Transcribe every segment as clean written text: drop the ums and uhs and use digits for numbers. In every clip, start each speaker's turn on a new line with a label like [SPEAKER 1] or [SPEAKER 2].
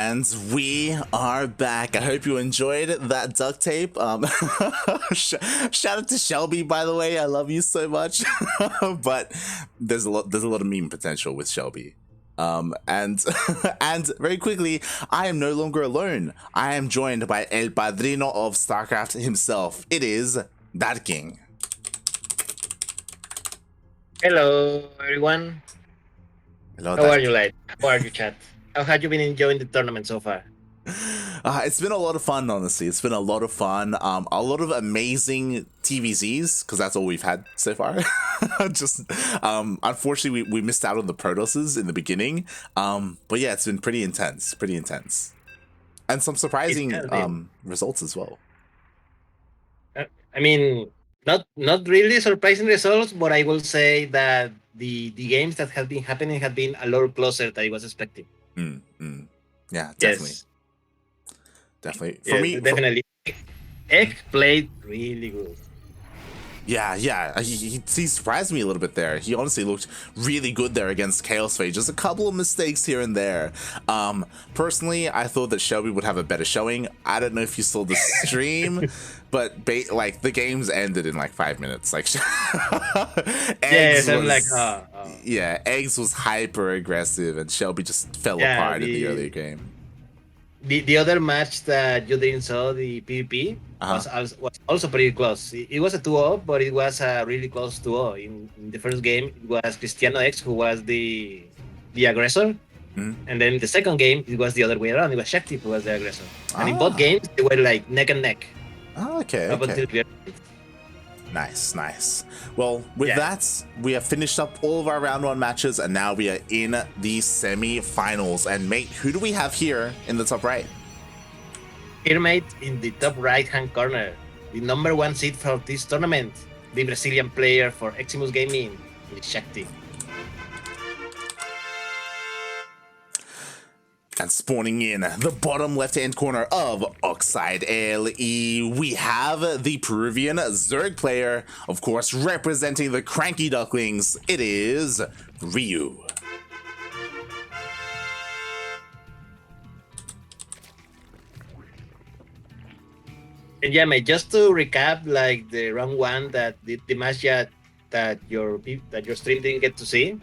[SPEAKER 1] And we are back. I hope you enjoyed that duct tape. Shout out to Shelby, by the way. I love you so much. But there's a lot of meme potential with Shelby. And very quickly, I am no longer alone. I am joined by El Padrino of StarCraft himself. It is Duckling.
[SPEAKER 2] Hello, everyone.
[SPEAKER 1] Hello,
[SPEAKER 2] How are you, like? How are you, chat? How have you been enjoying the tournament so far?
[SPEAKER 1] It's been a lot of fun, honestly. It's been a lot of fun. A lot of amazing TvZs, because that's all we've had so far. Just, unfortunately, we missed out on the Protosses in the beginning. But yeah, it's been pretty intense, and some surprising results as well.
[SPEAKER 2] I mean, not really surprising results, but I will say that the games that have been happening have been a lot closer than I was expecting.
[SPEAKER 1] Yeah, definitely.
[SPEAKER 2] Yes.
[SPEAKER 1] Definitely.
[SPEAKER 2] For me, definitely. Egg played really good.
[SPEAKER 1] Yeah. He surprised me a little bit there. He honestly looked really good there against Chaos Phase. Just a couple of mistakes here and there. Personally, I thought that Shelby would have a better showing. I don't know if you saw the stream, but like the games ended in like 5 minutes. Like,
[SPEAKER 2] Eggs I'm like,
[SPEAKER 1] yeah, Eggs was hyper aggressive, and Shelby just fell apart in the earlier game.
[SPEAKER 2] The other match that you didn't saw, the PvP, was also pretty close. It was a 2-0, but it was a really close 2-0. In the first game, it was Cristiano X who was the aggressor. And then the second game, it was the other way around. It was Shakti who was the aggressor. And in both games, they were like neck and neck.
[SPEAKER 1] Okay. Nice. Well, with that, we have finished up all of our round 1 matches, and now we are in the semi-finals. And mate, who do we have here in the top right?
[SPEAKER 2] Here, mate, in the top right-hand corner, the number 1 seed for this tournament, the Brazilian player for Eximus Gaming, Shakti.
[SPEAKER 1] And spawning in the bottom left-hand corner of Oxide LE, we have the Peruvian Zerg player, of course, representing the CranKy Ducklings. It is Ryu.
[SPEAKER 2] And yeah, mate, just to recap, like the round 1 that the match that your stream didn't get to see.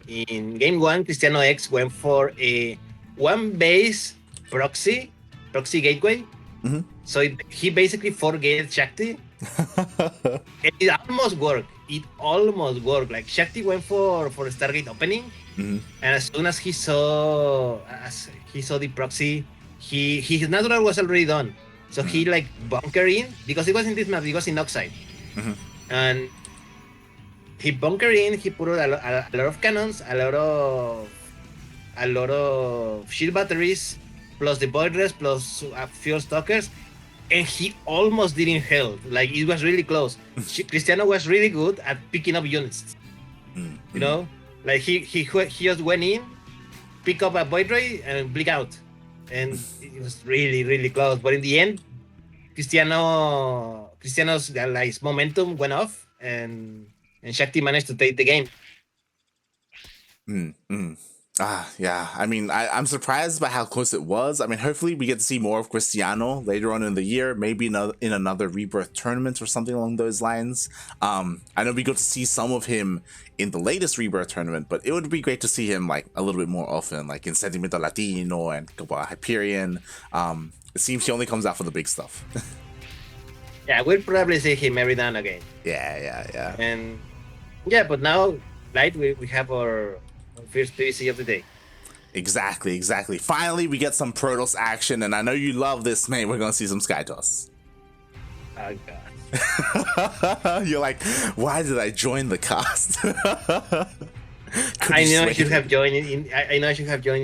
[SPEAKER 2] In game 1, Cristiano X went for a 1 base proxy gateway. So he basically forgave Shakti. It almost worked. Like Shakti went for Stargate opening, and as soon as he saw the proxy, his natural was already done. So he like bunker in, because it was in this map, it was in Oxide, and he bunker in. He put a lot of cannons, a lot of shield batteries, plus the void rest, plus fuel stalkers, and he almost didn't help. Like, it was really close. Cristiano was really good at picking up units. You know, like he just went in, pick up a void ray, and blink out, and it was really close. But in the end, Cristiano's like momentum went off, and Shakti managed to take the game.
[SPEAKER 1] Yeah. I mean, I'm surprised by how close it was. I mean, hopefully we get to see more of Cristiano later on in the year, maybe in another Rebirth tournament or something along those lines. I know we got to see some of him in the latest Rebirth tournament, but it would be great to see him like a little bit more often, like in Sentimiento Latino and Copa Hyperion. It seems he only comes out for the big stuff.
[SPEAKER 2] Yeah, we'll probably see him every now and again.
[SPEAKER 1] Yeah.
[SPEAKER 2] And yeah, but now, right, we have our first PvZ of the day.
[SPEAKER 1] Exactly. Finally, we get some Protoss action, and I know you love this, mate. We're gonna see some Sky Toss.
[SPEAKER 2] Oh god.
[SPEAKER 1] You're like, why did I join the cast?
[SPEAKER 2] I know I should have joined in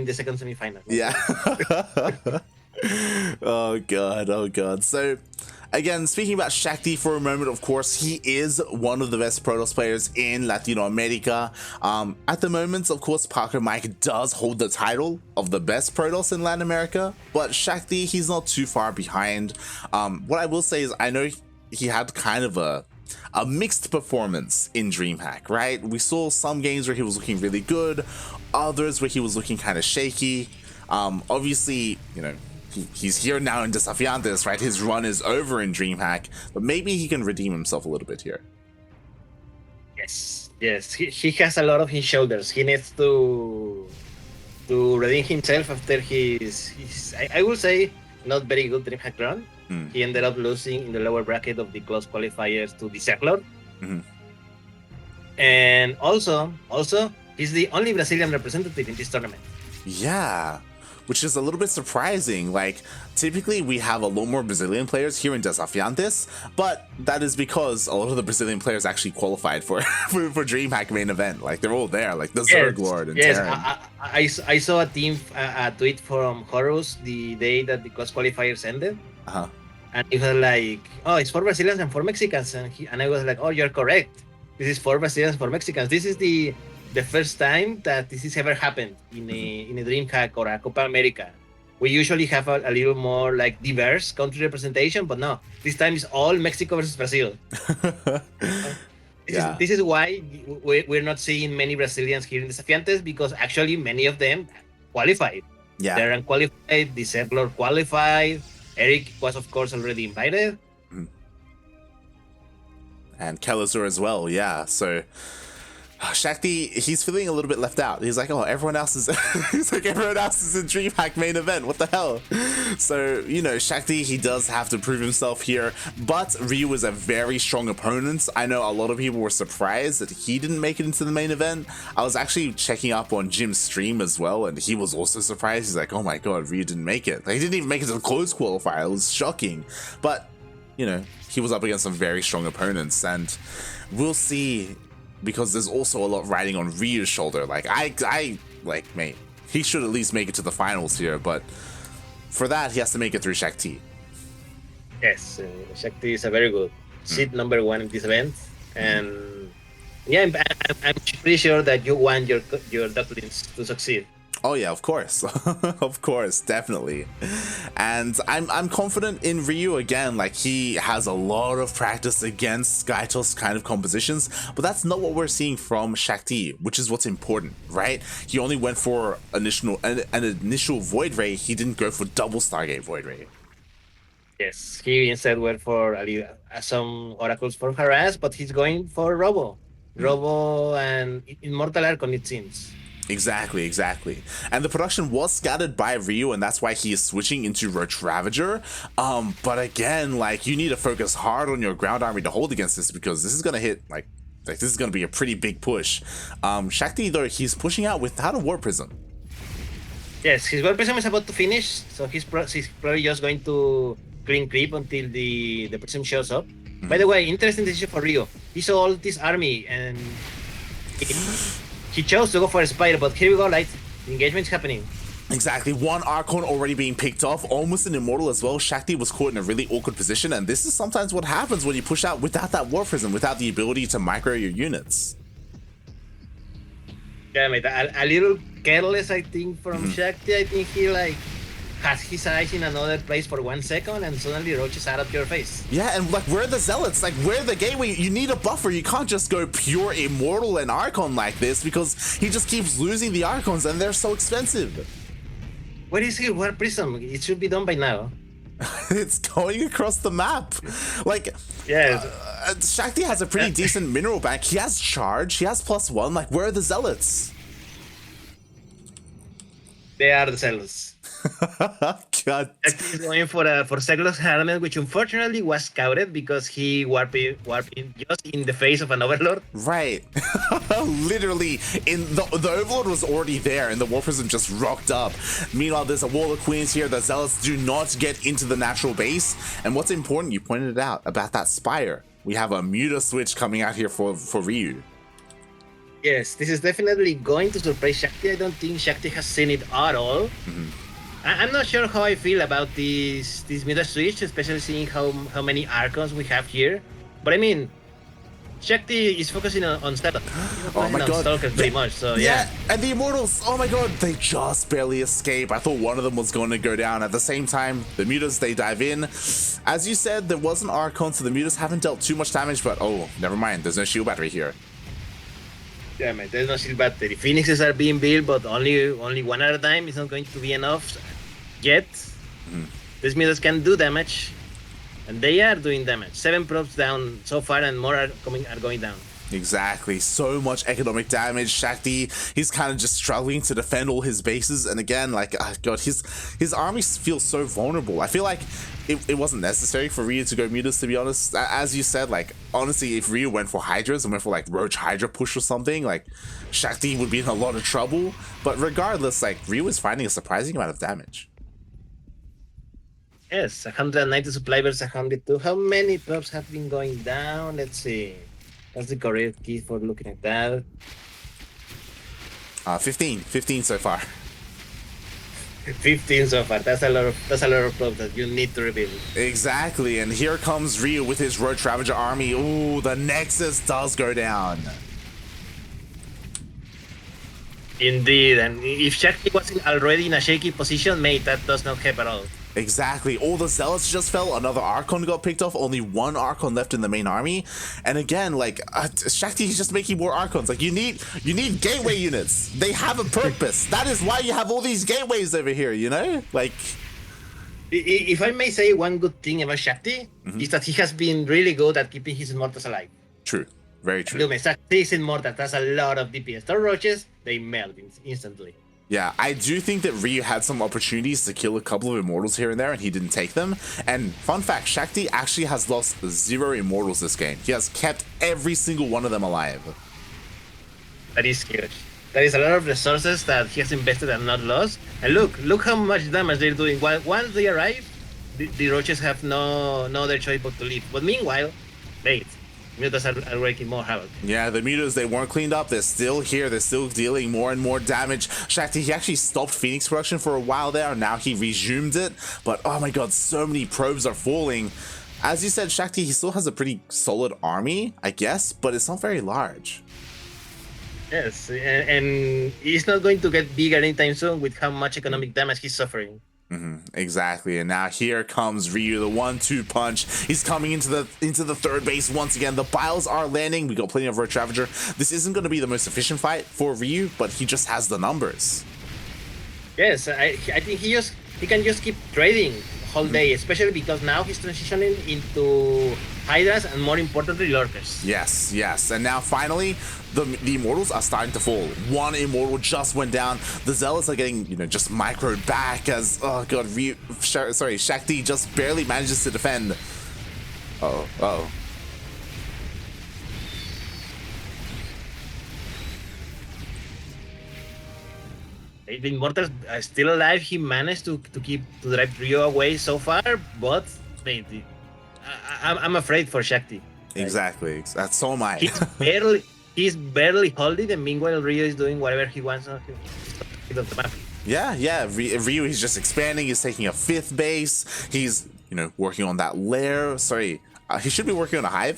[SPEAKER 2] the second semi-final.
[SPEAKER 1] Yeah. Oh god. So again, speaking about Shakti for a moment, of course, he is one of the best Protoss players in Latino America. At the moment, of course, Parker Mike does hold the title of the best Protoss in Latin America, but Shakti, he's not too far behind. What I will say is, I know he had kind of a mixed performance in DreamHack, right? We saw some games where he was looking really good, others where he was looking kind of shaky. Obviously, you know, he's here now in Desafiantes, right? His run is over in DreamHack, but maybe he can redeem himself a little bit here.
[SPEAKER 2] Yes, he has a lot on his shoulders. He needs to redeem himself after his I will say not very good DreamHack run. He ended up losing in the lower bracket of the close qualifiers to the Zerglord. And also he's the only Brazilian representative in this tournament.
[SPEAKER 1] Yeah, which is a little bit surprising. Like, typically we have a lot more Brazilian players here in Desafiantes, but that is because a lot of the Brazilian players actually qualified for DreamHack main event. Like, they're all there, like the Zerglord and Terran.
[SPEAKER 2] I saw a tweet from Horus the day that the close qualifiers ended. And he was like, oh, it's for Brazilians and for Mexicans. And I was like, oh, you're correct. This is for Brazilians and for Mexicans. This is the first time that this has ever happened in a DreamHack or a Copa America. We usually have a little more like diverse country representation, but no, this time it's all Mexico versus Brazil. This is why we're not seeing many Brazilians here in Desafiantes, because actually many of them qualified.
[SPEAKER 1] Yeah.
[SPEAKER 2] They're unqualified, the Zerglord qualified, Eric was of course already invited.
[SPEAKER 1] And Kelazur as well, yeah. So Shakti, he's feeling a little bit left out. He's like, oh, everyone else is he's like, everyone else is in DreamHack main event. What the hell? So, you know, Shakti, he does have to prove himself here, but Ryu is a very strong opponent. I know a lot of people were surprised that he didn't make it into the main event. I was actually checking up on Jim's stream as well, and he was also surprised. He's like, oh my god, Ryu didn't make it. Like, he didn't even make it to the close qualifier. It was shocking. But, you know, he was up against some very strong opponents, and we'll see, because there's also a lot riding on Ryu's shoulder. Like, I like, mate, he should at least make it to the finals here, but for that, he has to make it through Shakti.
[SPEAKER 2] Yes, Shakti is a very good seed number one in this event, and yeah, I'm pretty sure that you want your Ducklings to succeed.
[SPEAKER 1] Oh yeah, of course. Of course, definitely. And I'm confident in Ryu again. Like, he has a lot of practice against Skytos kind of compositions, but that's not what we're seeing from Shakti, which is what's important, right? He only went for an initial Void Ray. He didn't go for double Stargate Void Ray.
[SPEAKER 2] Yes, he instead went for some oracles for harass, but he's going for Robo and Immortal Archon, it seems.
[SPEAKER 1] Exactly. And the production was scattered by Ryu, and that's why he is switching into Roach Ravager. But again, like, you need to focus hard on your ground army to hold against this, because this is gonna hit like this is gonna be a pretty big push. Shakti, though, he's pushing out without a War Prism.
[SPEAKER 2] Yes, his War Prism is about to finish, so he's probably just going to clean creep until the Prism shows up. By the way, interesting decision for Ryu. He saw all this army and he chose to go for a Spider, but here we go, like, the engagement's happening.
[SPEAKER 1] Exactly, one Archon already being picked off, almost an Immortal as well. Shakti was caught in a really awkward position, and this is sometimes what happens when you push out without that War Prism, without the ability to micro your units.
[SPEAKER 2] Yeah, mate, a little careless, I think, from Shakti. I think he, like, has his eyes in another place for 1 second, and suddenly Roach is out of your face.
[SPEAKER 1] Yeah, and like, where are the Zealots? Like, where are the Gateway? You need a buffer. You can't just go pure Immortal and Archon like this, because he just keeps losing the Archons, and they're so expensive.
[SPEAKER 2] Where is he? War Prism? It should be done by now.
[SPEAKER 1] It's going across the map. Like,
[SPEAKER 2] yes.
[SPEAKER 1] Shakti has a pretty decent mineral bank. He has charge. He has +1. Like, where are the Zealots?
[SPEAKER 2] They are the Zealots.
[SPEAKER 1] God.
[SPEAKER 2] Shakti is going for Zerglord's helmet, which unfortunately was scouted because he warped just in the face of an Overlord.
[SPEAKER 1] Right. Literally, in the Overlord was already there, and the War Prism just rocked up. Meanwhile, there's a Wall of Queens here. The Zealots do not get into the natural base. And what's important, you pointed it out, about that Spire. We have a Muta switch coming out here for Ryu.
[SPEAKER 2] Yes, this is definitely going to surprise Shakti. I don't think Shakti has seen it at all. I'm not sure how I feel about this Muta switch, especially seeing how many Archons we have here. But I mean, Shakti is focusing on Stealth.
[SPEAKER 1] Oh my god.
[SPEAKER 2] Stalkers pretty much, so yeah.
[SPEAKER 1] And the Immortals, oh my god, they just barely escape. I thought one of them was going to go down. At the same time, the Mutas, they dive in. As you said, there was an Archon, so the Mutas haven't dealt too much damage, but oh, never mind. There's no shield battery here.
[SPEAKER 2] Yeah, man, there's no shield battery. Phoenixes are being built, but only one at a time is not going to be enough yet. These middles can do damage, and they are doing damage. 7 probes down so far, and more are going down.
[SPEAKER 1] Exactly. So much economic damage. Shakti, he's kind of just struggling to defend all his bases. And again, like, God, his army feels so vulnerable. I feel like it wasn't necessary for Ryu to go mutas, to be honest. As you said, like, honestly, if Ryu went for Hydras and went for, like, Roach Hydra push or something, like, Shakti would be in a lot of trouble. But regardless, like, Ryu is finding a surprising amount of damage.
[SPEAKER 2] Yes, 190 supply versus 102. How many probes have been going down? Let's see. That's the correct key for looking at that.
[SPEAKER 1] 15 so far.
[SPEAKER 2] 15 so far. That's a lot of probes that you need to rebuild.
[SPEAKER 1] Exactly, and here comes Ryu with his Roach Ravager army. Ooh, the Nexus does go down.
[SPEAKER 2] Indeed, and if Shakti wasn't already in a shaky position, mate, that does not help at all.
[SPEAKER 1] Exactly. All the Zealots just fell. Another Archon got picked off. Only one Archon left in the main army. And again, like, Shakti is just making more Archons. Like, you need gateway units. They have a purpose. That is why you have all these gateways over here, you know? Like,
[SPEAKER 2] if I may say one good thing about Shakti, is that he has been really good at keeping his Immortals alive.
[SPEAKER 1] True. Very true.
[SPEAKER 2] Look, Shakti is Immortal. That's a lot of DPS. Star Roaches, they melt instantly.
[SPEAKER 1] Yeah, I do think that Ryu had some opportunities to kill a couple of Immortals here and there, and he didn't take them. And fun fact, Shakti actually has lost 0 Immortals this game. He has kept every single one of them alive.
[SPEAKER 2] That is huge. That is a lot of resources that he has invested and not lost. And look how much damage they're doing. Once they arrive, the Roaches have no other choice but to leave. But meanwhile, wait. Mutas are wreaking more havoc.
[SPEAKER 1] Yeah, the mutas, they weren't cleaned up. They're still here. They're still dealing more and more damage. Shakti, he actually stopped Phoenix production for a while there. Now he resumed it. But, oh my god, so many probes are falling. As you said, Shakti, he still has a pretty solid army, I guess, but it's not very large.
[SPEAKER 2] Yes, and he's not going to get bigger anytime soon with how much economic damage he's suffering.
[SPEAKER 1] Exactly, and now here comes Ryu, the 1-2 punch. He's coming into the third base once again. The Biles are landing. We got plenty of Roach Ravager. This isn't going to be the most efficient fight for Ryu, but he just has the numbers.
[SPEAKER 2] Yes, I think he can just keep trading the whole day, especially because now he's transitioning into Hydras and more importantly Lurkers.
[SPEAKER 1] Yes, and now finally the Immortals are starting to fall. One Immortal just went down. The Zealots are getting, just microed back as, oh god, Shakti just barely manages to defend. Uh-oh.
[SPEAKER 2] The Immortals are still alive. He managed to drive Ryu away so far, but I'm afraid for Shakti.
[SPEAKER 1] Exactly. That's so am I.
[SPEAKER 2] He's barely holding, and meanwhile Ryu is doing whatever he wants on the map.
[SPEAKER 1] Yeah. Ryu, he's just expanding. He's taking a 5th base. He's, working on that lair. Sorry. He should be working on a hive.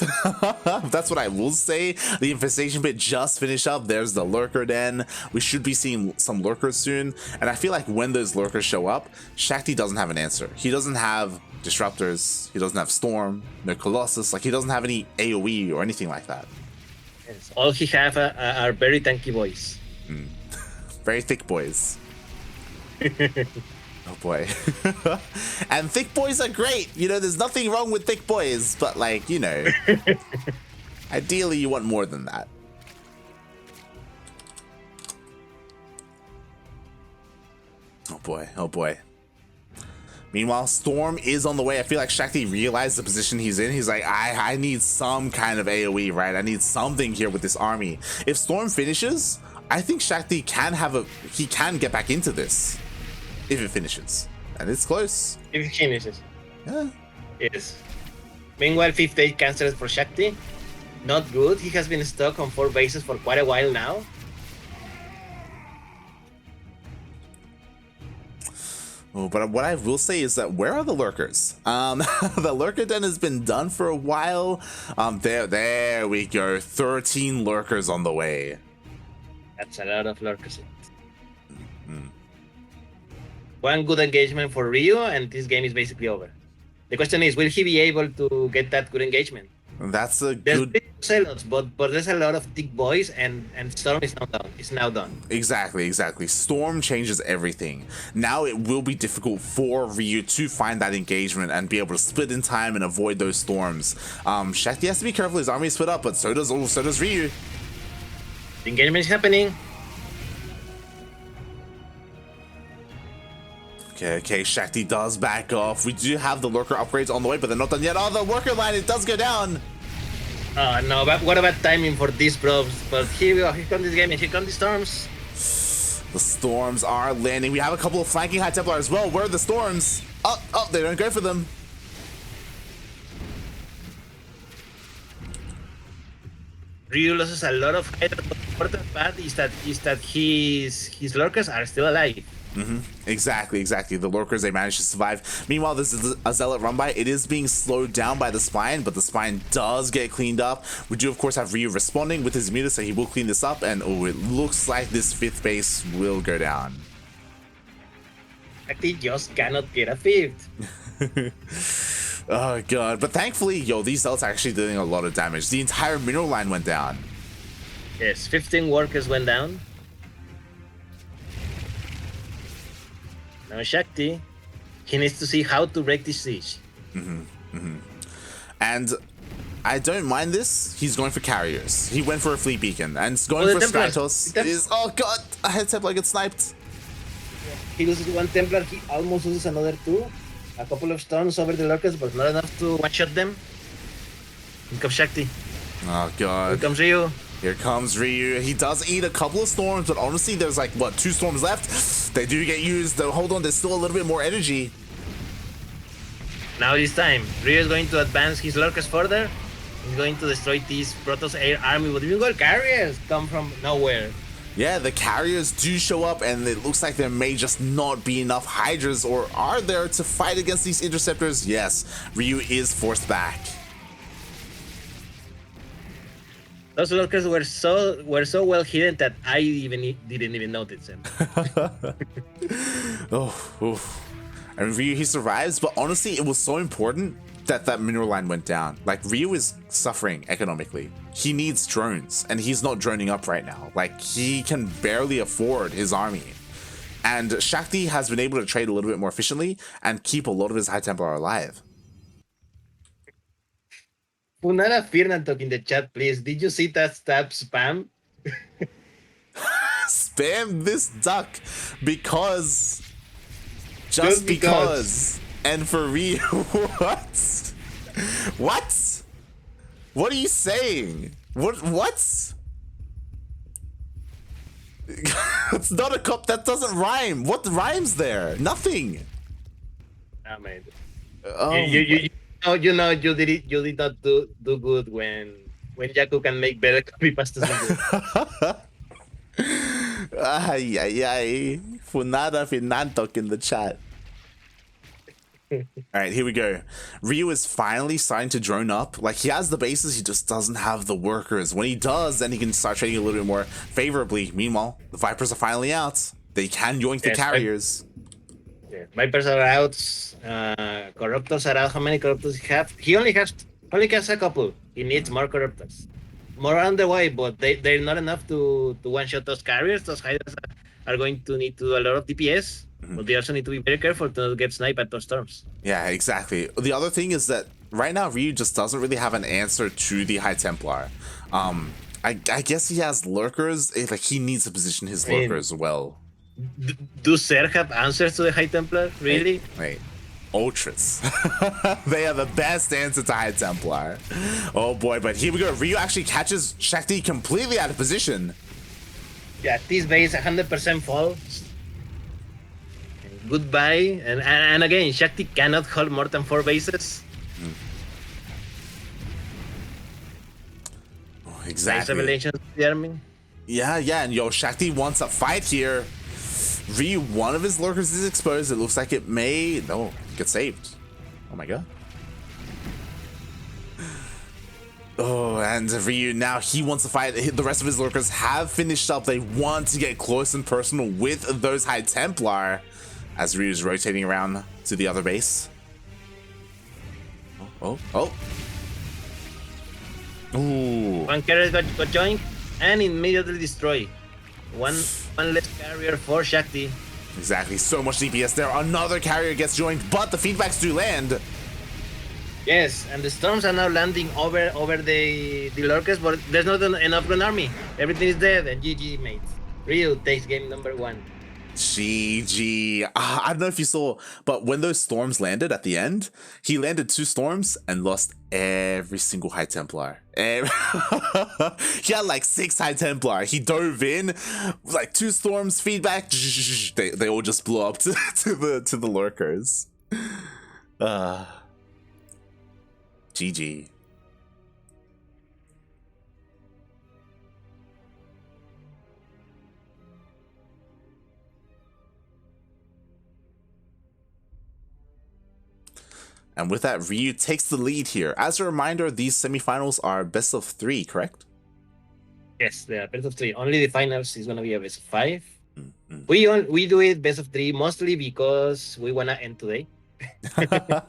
[SPEAKER 1] That's what I will say. The infestation pit just finished up. There's the lurker den. We should be seeing some lurkers soon. And I feel like when those lurkers show up, Shakti doesn't have an answer. He doesn't have disruptors. He doesn't have storm. No colossus. Like, he doesn't have any AoE or anything like that.
[SPEAKER 2] Yes, all he have are very tanky boys.
[SPEAKER 1] Very thick boys. Oh boy. And thick boys are great. There's nothing wrong with thick boys, but ideally you want more than that. Oh boy. Meanwhile, Storm is on the way. I feel like Shakti realized the position he's in. He's like, I need some kind of AoE, right? I need something here with this army. If Storm finishes, I think Shakti can get back into this. If it finishes. And it's close.
[SPEAKER 2] If it finishes.
[SPEAKER 1] Yeah.
[SPEAKER 2] Yes. Meanwhile, 5th day cancelled for Shakti. Not good. He has been stuck on 4 bases for quite a while now.
[SPEAKER 1] Oh, but what I will say is that where are the lurkers? The lurker den has been done for a while. There we go. 13 lurkers on the way.
[SPEAKER 2] That's a lot of lurkers. One good engagement for Ryu, and this game is basically over. The question is, will he be able to get that good engagement?
[SPEAKER 1] That's a
[SPEAKER 2] There's
[SPEAKER 1] good...
[SPEAKER 2] big zealots, but there's a lot of thick boys, and Storm is now done. It's now done.
[SPEAKER 1] Exactly. Storm changes everything. Now it will be difficult for Ryu to find that engagement and be able to split in time and avoid those storms. Shakti has to be careful. His army is split up, but so does Ryu.
[SPEAKER 2] The engagement is happening.
[SPEAKER 1] Okay, Shakti does back off. We do have the lurker upgrades on the way, but they're not done yet. Oh, the worker line, it does go down.
[SPEAKER 2] Oh no, but what about timing for these probes? But here we go, here comes this game, and here come the storms.
[SPEAKER 1] The storms are landing. We have a couple of flanking High Templar as well. Where are the storms? Oh, they don't go for them.
[SPEAKER 2] Ryu loses a lot of height, but the important part is that his lurkers are still alive.
[SPEAKER 1] Exactly. The lurkers, they managed to survive. Meanwhile, this is a zealot run by. It is being slowed down by the spine, but the spine does get cleaned up. We do, of course, have Ryu responding with his muta, so he will clean this up. And it looks like this 5th base will go down.
[SPEAKER 2] Shakti just cannot get a 5th.
[SPEAKER 1] Oh god, but thankfully, these zealots are actually doing a lot of damage. The entire mineral line went down.
[SPEAKER 2] Yes, 15 workers went down. Now Shakti, he needs to see how to break this siege.
[SPEAKER 1] And I don't mind this. He's going for carriers. He went for a fleet beacon, and going for Stratos is... Oh god, a head Templar gets sniped.
[SPEAKER 2] He loses 1 Templar, he almost loses another 2. A couple of stuns over the lurkers, but not enough to one-shot them. Here comes Shakti.
[SPEAKER 1] Oh god.
[SPEAKER 2] Here comes Ryu.
[SPEAKER 1] Here comes Ryu. He does eat a couple of storms, but honestly, there's like, 2 storms left? They do get used. Though, hold on, there's still a little bit more energy.
[SPEAKER 2] Now this time, Ryu is going to advance his lurkers further. He's going to destroy this Protoss air army, but even carriers come from nowhere.
[SPEAKER 1] Yeah, the carriers do show up, and it looks like there may just not be enough Hydras, or are there, to fight against these interceptors? Yes, Ryu is forced back.
[SPEAKER 2] Those lurkers were so well hidden that I didn't even notice them.
[SPEAKER 1] Oh. And Ryu, he survives, but honestly, it was so important that mineral line went down. Like, Ryu is suffering economically. He needs drones, and he's not droning up right now. Like, he can barely afford his army. And Shakti has been able to trade a little bit more efficiently and keep a lot of his High Templar alive.
[SPEAKER 2] Punara Fernando in the chat, please. Did you see that stab spam?
[SPEAKER 1] Spam this duck because... Just because. And for Ryu, what? What? What are you saying? What? It's not a cup. That doesn't rhyme. What rhymes there? Nothing.
[SPEAKER 2] Ah, man.
[SPEAKER 1] Oh,
[SPEAKER 2] you did not do good when Yaku can make better copy pastas than you.
[SPEAKER 1] Ay. Funada Finantok in the chat. Alright, here we go. Ryu is finally starting to drone up. Like, he has the bases, he just doesn't have the workers. When he does, then he can start trading a little bit more favorably. Meanwhile, the Vipers are finally out. They can yoink the carriers.
[SPEAKER 2] Vipers are out. Corruptors are out. How many corruptors he have? He only has a couple. He needs more corruptors. More on the way, but they're not enough to one-shot those carriers. Those hiders are going to need to do a lot of DPS. But they also need to be very careful to not get sniped at those storms.
[SPEAKER 1] Yeah, exactly. The other thing is that right now Ryu just doesn't really have an answer to the High Templar. I guess he has lurkers. Like, he needs to position his lurkers well.
[SPEAKER 2] Do Ser have answers to the High Templar? Really?
[SPEAKER 1] Wait. Ultras. They are the best answer to High Templar. Oh boy, but here we go. Ryu actually catches Shakti completely out of position.
[SPEAKER 2] Yeah, this base 100% falls. Goodbye. And again, Shakti cannot hold more than 4 bases.
[SPEAKER 1] Oh, exactly.
[SPEAKER 2] Nice revelations to the army.
[SPEAKER 1] Yeah, and Shakti wants a fight here. Ryu, one of his lurkers is exposed. It looks like it may... No, get saved. Oh my god. Oh, and Ryu, now he wants to fight. The rest of his lurkers have finished up. They want to get close and personal with those High Templar. As Ryu's rotating around to the other base. Oh. Ooh.
[SPEAKER 2] One carrier got joined and immediately destroyed. One less carrier for Shakti.
[SPEAKER 1] Exactly. So much DPS there. Another carrier gets joined, but the feedbacks do land.
[SPEAKER 2] Yes, and the storms are now landing over the lurkers, but there's not enough Grand Army. Everything is dead, and GG, mates. Ryu takes game number 1.
[SPEAKER 1] GG. I don't know if you saw, but when those storms landed at the end, he landed 2 storms and lost every single High Templar. He had like 6 High Templar. He dove in, like 2 storms, feedback. They all just blew up to the lurkers. GG. And with that, Ryu takes the lead here. As a reminder, these semifinals are best of 3, correct?
[SPEAKER 2] Yes, they are best of 3. Only the finals is gonna be a best of 5.
[SPEAKER 1] Mm-hmm.
[SPEAKER 2] We do it best of 3 mostly because we wanna end today.
[SPEAKER 1] Yeah.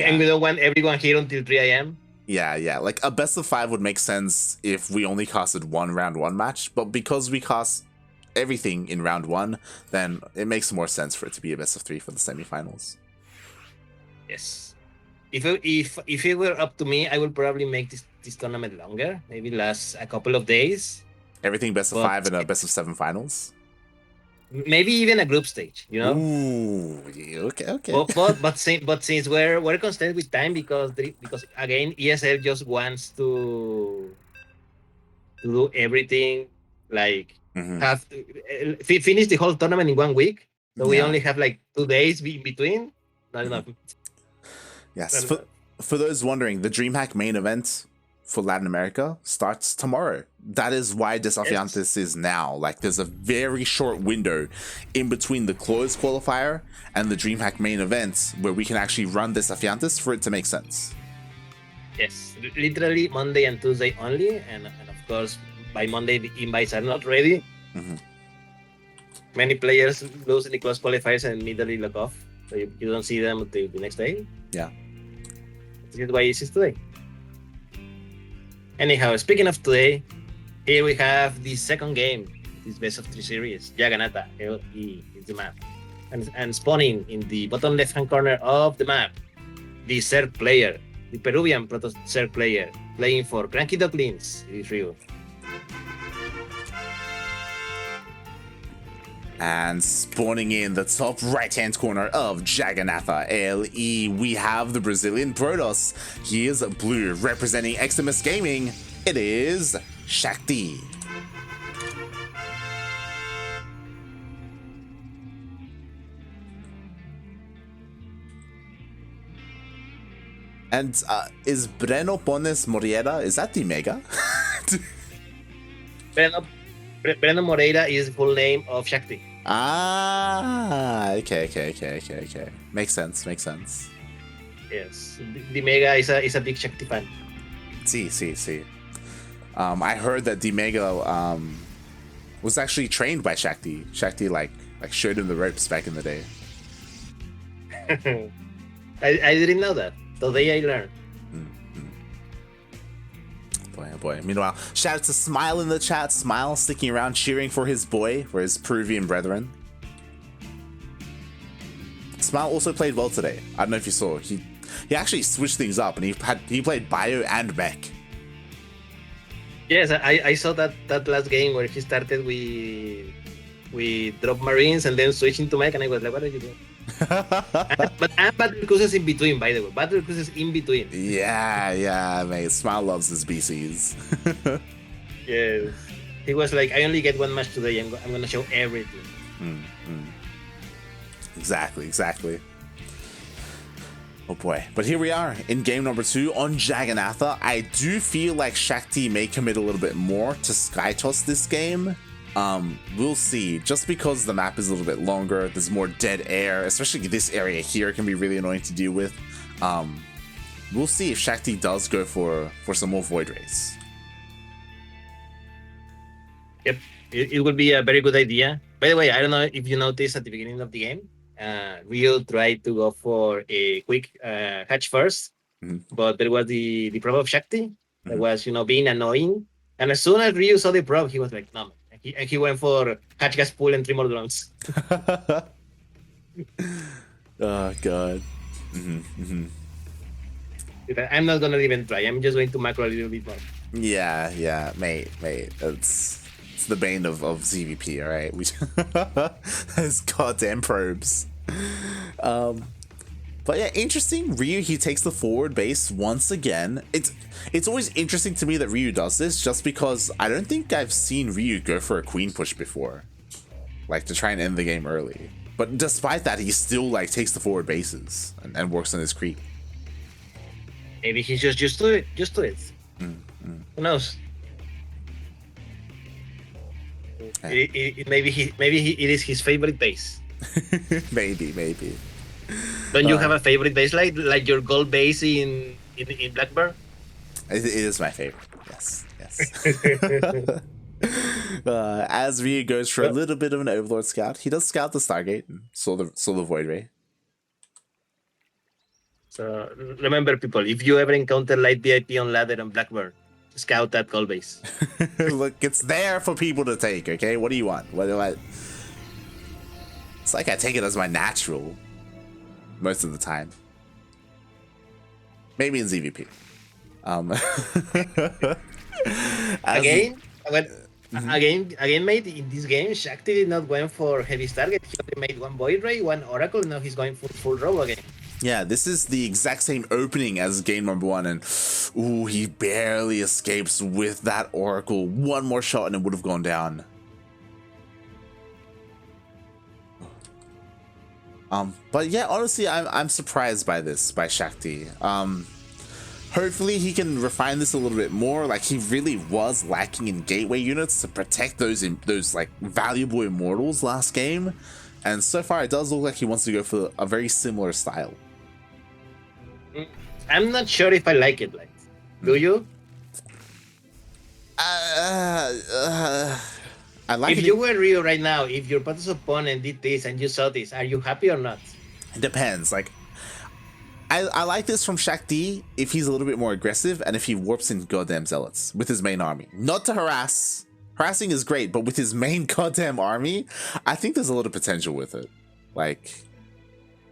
[SPEAKER 2] And we don't want everyone here until 3 a.m.
[SPEAKER 1] Yeah. Like a best of 5 would make sense if we only casted one round 1 match, but because we cast everything in round 1, then it makes more sense for it to be a best of 3 for the semifinals.
[SPEAKER 2] Yes. If it were up to me, I would probably make this tournament longer, maybe last a couple of days.
[SPEAKER 1] Everything best of 5 and a best of 7 finals.
[SPEAKER 2] Maybe even a group stage, you know.
[SPEAKER 1] Ooh, okay.
[SPEAKER 2] But since we're constrained with time because again ESL just wants to do everything like have finish the whole tournament in 1 week, so we only have like 2 days in between. Not enough.
[SPEAKER 1] Yes. For those wondering, the DreamHack main event for Latin America starts tomorrow. That is why Desafiantes is now. Like, there's a very short window in between the closed qualifier and the DreamHack main events where we can actually run Desafiantes for it to make sense.
[SPEAKER 2] Yes, literally Monday and Tuesday only, and of course by Monday the invites are not ready. Many players lose in the closed qualifiers and immediately log off, so you don't see them until the next day.
[SPEAKER 1] Yeah.
[SPEAKER 2] This is why it is today. Anyhow, speaking of today, here we have the second game, this best of 3 series. Jagannatha LE is the map. And spawning in the bottom left-hand corner of the map, the Zerg player, the Peruvian Proto Zerg player, playing for CranKy Ducklings, it is Ryu.
[SPEAKER 1] And spawning in the top right-hand corner of Jagannatha LE, we have the Brazilian Protoss. He is blue, representing Eximus Gaming. It is Shakti. And is Breno Pones Moreira, is that the Mega?
[SPEAKER 2] Breno Moreira is the full name of Shakti.
[SPEAKER 1] Ah, okay. Makes sense.
[SPEAKER 2] Yes, the Mega is a big Shakti fan.
[SPEAKER 1] See. I heard that the Mega was actually trained by Shakti. Shakti like showed him the ropes back in the day.
[SPEAKER 2] I didn't know that. Today I learned.
[SPEAKER 1] Boy. Meanwhile, shout out to Smile in the chat. Smile sticking around cheering for his boy, for his Peruvian brethren. Smile also played well today. I don't know if you saw. He actually switched things up and he played bio and mech.
[SPEAKER 2] Yes, I saw that last game where he started with drop marines and then switching to mech, and I was like, what are you doing? but battle cruisers in between, by the way. Battle cruisers in between.
[SPEAKER 1] Yeah, mate. Smile loves his BCs.
[SPEAKER 2] Yes. He was like, I only get 1 match today. I'm gonna show everything.
[SPEAKER 1] Exactly. Oh boy. But here we are in game number 2 on Jagannatha. I do feel like Shakti may commit a little bit more to Skytoss this game. We'll see. Just because the map is a little bit longer, there's more dead air, especially this area here can be really annoying to deal with. We'll see if Shakti does go for some more Void Rays.
[SPEAKER 2] Yep, it would be a very good idea. By the way, I don't know if you noticed at the beginning of the game, Ryu tried to go for a quick hatch first, but there was the problem of Shakti. that was, being annoying. And as soon as Ryu saw the proc, he was like, no, man. And he went for Hatch Gas Pool and 3 more drones.
[SPEAKER 1] Oh, God.
[SPEAKER 2] I'm not going to even try. I'm just going to macro a little bit more.
[SPEAKER 1] Yeah, mate. It's the bane of ZVP, all right? Those goddamn probes. But yeah, interesting. Ryu, he takes the forward base once again. It's always interesting to me that Ryu does this, just because I don't think I've seen Ryu go for a queen push before, like to try and end the game early. But despite that, he still like takes the forward bases and works on his creep.
[SPEAKER 2] Maybe he's just used to it. Who knows? Maybe it is his favorite base.
[SPEAKER 1] maybe.
[SPEAKER 2] Don't you have a favorite base like your gold base in Blackbird?
[SPEAKER 1] It is my favorite. Yes. As Ryu goes for a little bit of an Overlord scout, he does scout the Stargate and saw the Void Ray.
[SPEAKER 2] So remember, people, if you ever encounter light VIP on ladder and Blackbird, scout that gold base.
[SPEAKER 1] Look, it's there for people to take. Okay, what do you want? What do I? It's like I take it as my natural most of the time. Maybe in ZVP.
[SPEAKER 2] Again, mate, in this game, Shakti did not went for heavy target. He only made one Void Ray, one Oracle, now he's going for full row again.
[SPEAKER 1] Yeah, this is the exact same opening as game number 1, and ooh, he barely escapes with that Oracle. One more shot and it would have gone down. But yeah, honestly, I'm surprised by this, by Shakti. Hopefully he can refine this a little bit more. Like, he really was lacking in gateway units to protect those like valuable immortals last game, and so far it does look like he wants to go for a very similar style.
[SPEAKER 2] I'm not sure if I like it. Like, do you?
[SPEAKER 1] I like
[SPEAKER 2] if you were Ryu right now, if your opponent did this and you saw this, are you happy or not?
[SPEAKER 1] It depends. Like, I like this from Shakti if he's a little bit more aggressive and if he warps in goddamn zealots with his main army. Not to harass. Harassing is great, but with his main goddamn army, I think there's a lot of potential with it. Like,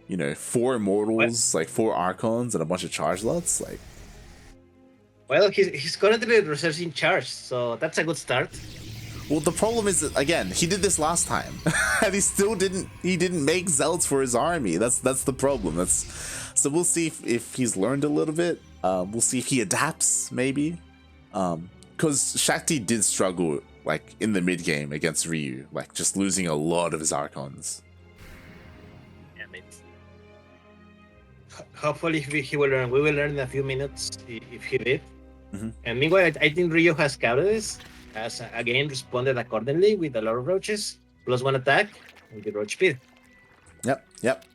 [SPEAKER 1] 4 immortals, like 4 archons and a bunch of charge lots. Like,
[SPEAKER 2] well, he's currently researching charge, so that's a good start.
[SPEAKER 1] Well, the problem is that, again, he did this last time, and he still didn't make zealots for his army. That's the problem. So we'll see if he's learned a little bit. We'll see if he adapts, maybe. Because Shakti did struggle, like, in the mid game against Ryu, like, just losing a lot of his archons.
[SPEAKER 2] Yeah, maybe. Hopefully he will learn. We will learn in a few minutes if he did. And meanwhile, I think Ryu has scouted this. Has again responded accordingly with a lot of roaches, +1 attack with the roach speed.
[SPEAKER 1] Yep.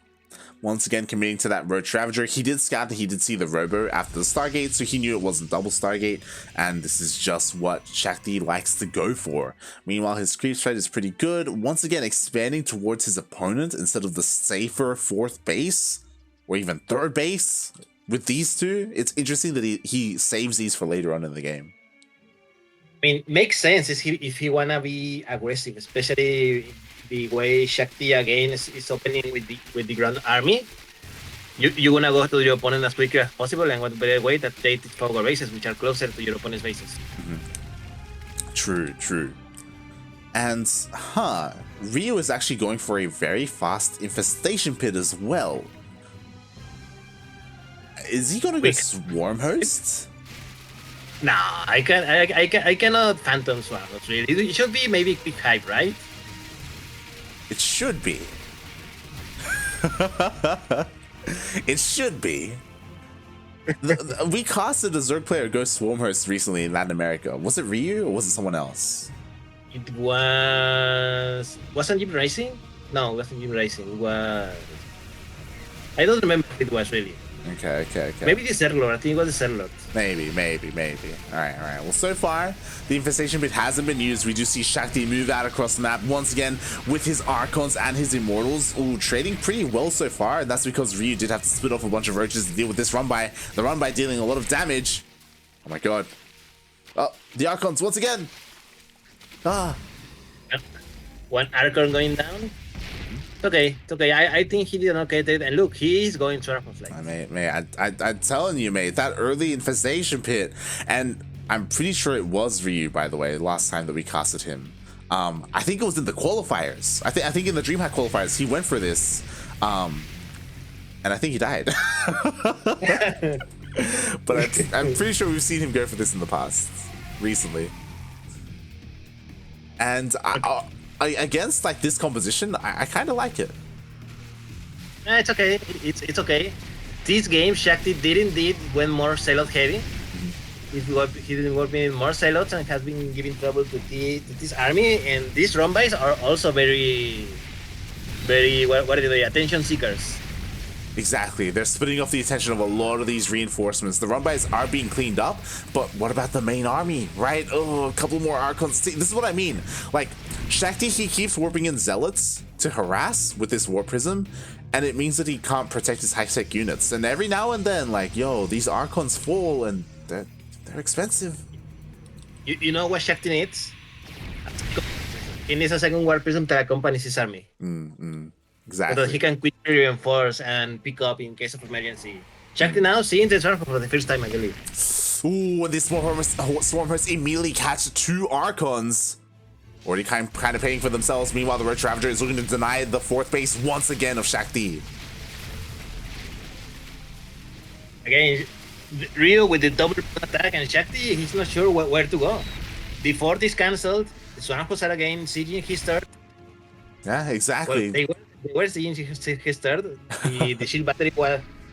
[SPEAKER 1] Once again, committing to that roach ravager. He did scout that he did see the robo after the Stargate, so he knew it wasn't double Stargate, and this is just what Shakti likes to go for. Meanwhile, his creep threat is pretty good. Once again, expanding towards his opponent instead of the safer 4th base, or even 3rd base with these two. It's interesting that he saves these for later on in the game.
[SPEAKER 2] I mean, makes sense if he wanna be aggressive, especially the way Shakti again is opening with the Grand Army. You wanna go to your opponent as quickly as possible, and what better way that they take forward bases, which are closer to your opponent's bases.
[SPEAKER 1] True. And Ryu is actually going for a very fast infestation pit as well. Is he gonna go Swarm Host?
[SPEAKER 2] Nah, I cannot Phantom Swarm. Really, it should be maybe Quick Hype, right?
[SPEAKER 1] It should be. It should be. We casted a Zerg player go Swarm Host recently in Latin America. Was it Ryu or was it someone else?
[SPEAKER 2] It wasn't Jim Racing? No, it wasn't Jim Racing. It was, I don't remember if it was really.
[SPEAKER 1] Okay.
[SPEAKER 2] Maybe the Zerglord. I think it was the Zerglord.
[SPEAKER 1] Maybe. All right. Well, so far, the infestation pit hasn't been used. We do see Shakti move out across the map once again with his Archons and his Immortals. Ooh, trading pretty well so far. And that's because Ryu did have to split off a bunch of roaches to deal with this run-by. The run-by dealing a lot of damage. Oh my god. Oh, the Archons once again. Ah.
[SPEAKER 2] One Archon going down. It's okay. It's okay. I think he did okay. And look, he is going to Archon Flight.
[SPEAKER 1] I'm telling you, mate, that early infestation pit, and I'm pretty sure it was Ryu, by the way, last time that we casted him. I think it was in the qualifiers. I think in the DreamHack qualifiers, he went for this. And I think he died. But I'm pretty sure we've seen him go for this in the past, recently. And against like this composition, I kind of like it.
[SPEAKER 2] It's okay. It's okay. This game, Shakti went more Zealot heavy. He didn't work with more Zealots and has been giving trouble to this army. And these Rombais are also very, what are they? Attention seekers.
[SPEAKER 1] Exactly. They're splitting off the attention of a lot of these reinforcements. The Rumbais are being cleaned up, but what about the main army, right? Oh, a couple more Archons. This is what I mean. Like, Shakti, he keeps warping in Zealots to harass with this War Prism, and it means that he can't protect his high-tech units. And every now and then, like, yo, these Archons fall, and they're expensive.
[SPEAKER 2] You know what Shakti needs? He needs a second War Prism to accompany his army.
[SPEAKER 1] Exactly.
[SPEAKER 2] So that he can quickly reinforce and pick up in case of emergency. Shakti now seeing the turn for the first time, I believe.
[SPEAKER 1] Ooh, and these Swarmers immediately catch 2 Archons. Already kind of paying for themselves. Meanwhile, the Roach Ravager is looking to deny the 4th base once again of Shakti.
[SPEAKER 2] Again, Ryu with the double attack, and Shakti, he's not sure where to go. The fort is cancelled. The Swarmers are again sieging his third.
[SPEAKER 1] Yeah, exactly.
[SPEAKER 2] Well, they were sieging his third. The shield battery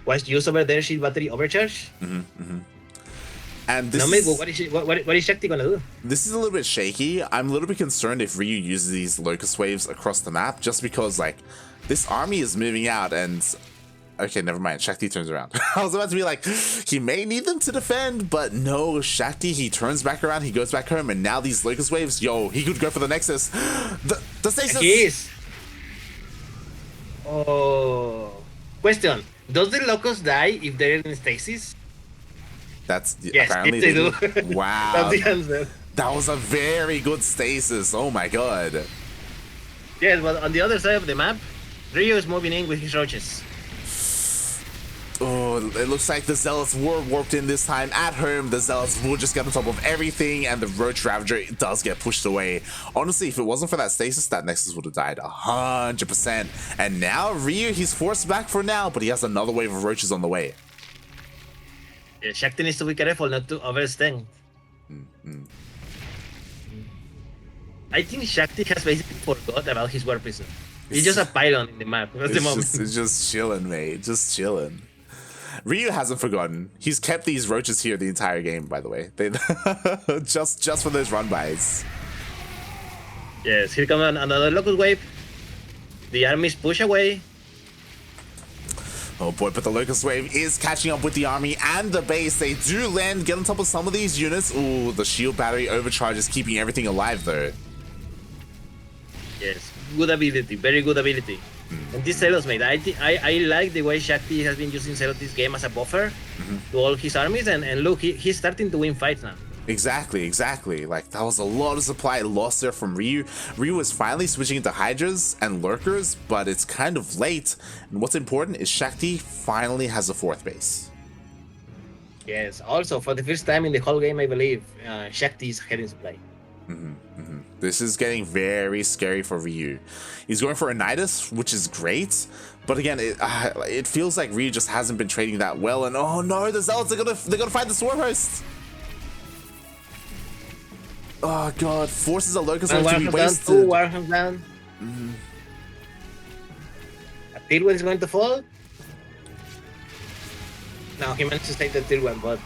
[SPEAKER 2] was used over there. Shield battery overcharge.
[SPEAKER 1] And this
[SPEAKER 2] what is Shakti gonna do?
[SPEAKER 1] This is a little bit shaky. I'm a little bit concerned if Ryu uses these locust waves across the map, just because like this army is moving out and okay, never mind. Shakti turns around. I was about to be like, he may need them to defend, but no, Shakti, he turns back around, he goes back home, and now these locust waves, yo, he could go for the Nexus. The stasis.
[SPEAKER 2] He is. Oh, question: does the locust die if they're in stasis?
[SPEAKER 1] That's
[SPEAKER 2] yes,
[SPEAKER 1] apparently
[SPEAKER 2] they do.
[SPEAKER 1] Wow,
[SPEAKER 2] that's the answer.
[SPEAKER 1] That was a very good stasis. Oh my god.
[SPEAKER 2] Yes, but on the other side of the map, Ryu is moving in with his roaches.
[SPEAKER 1] Oh, it looks like the Zealots were warped in this time. At home, the Zealots will just get on top of everything, and the Roach Ravager does get pushed away. Honestly, if it wasn't for that stasis, that Nexus would have died 100%. And now, Ryu, he's forced back for now, but he has another wave of Roaches on the way.
[SPEAKER 2] Yeah, Shakti needs to be careful not to overextend. I think Shakti has basically forgot about his War Prism. He's just a pylon in the map at the moment.
[SPEAKER 1] It's just chilling, mate. Just chilling. Ryu hasn't forgotten. He's kept these roaches here the entire game, by the way. They just for those run-bys.
[SPEAKER 2] Yes, here comes another Locust Wave. The armies push away.
[SPEAKER 1] Oh boy, but the Locust Wave is catching up with the army and the base. They do land, get on top of some of these units. Ooh, the shield battery overcharge is keeping everything alive, though.
[SPEAKER 2] Yes, good ability, very good ability. And this Zealots, mate, I like the way Shakti has been using Zealots this game as a buffer to all his armies, and look, he's starting to win fights now.
[SPEAKER 1] Exactly. Like, that was a lot of supply lost there from Ryu. Ryu is finally switching into Hydras and Lurkers, but it's kind of late. And what's important is Shakti finally has a 4th base.
[SPEAKER 2] Yes, also, for the first time in the whole game, I believe, Shakti is ahead in supply.
[SPEAKER 1] This is getting very scary for Ryu. He's going for a Nidus, which is great, but again, it feels like Ryu just hasn't been trading that well. And oh no, the Zealots they're gonna fight the Swarm Host. Oh god, forces a Locust Wave to be wasted.
[SPEAKER 2] 2 Warhounds down. A tier 1 is going to fall. No, he managed to take the tier 1, but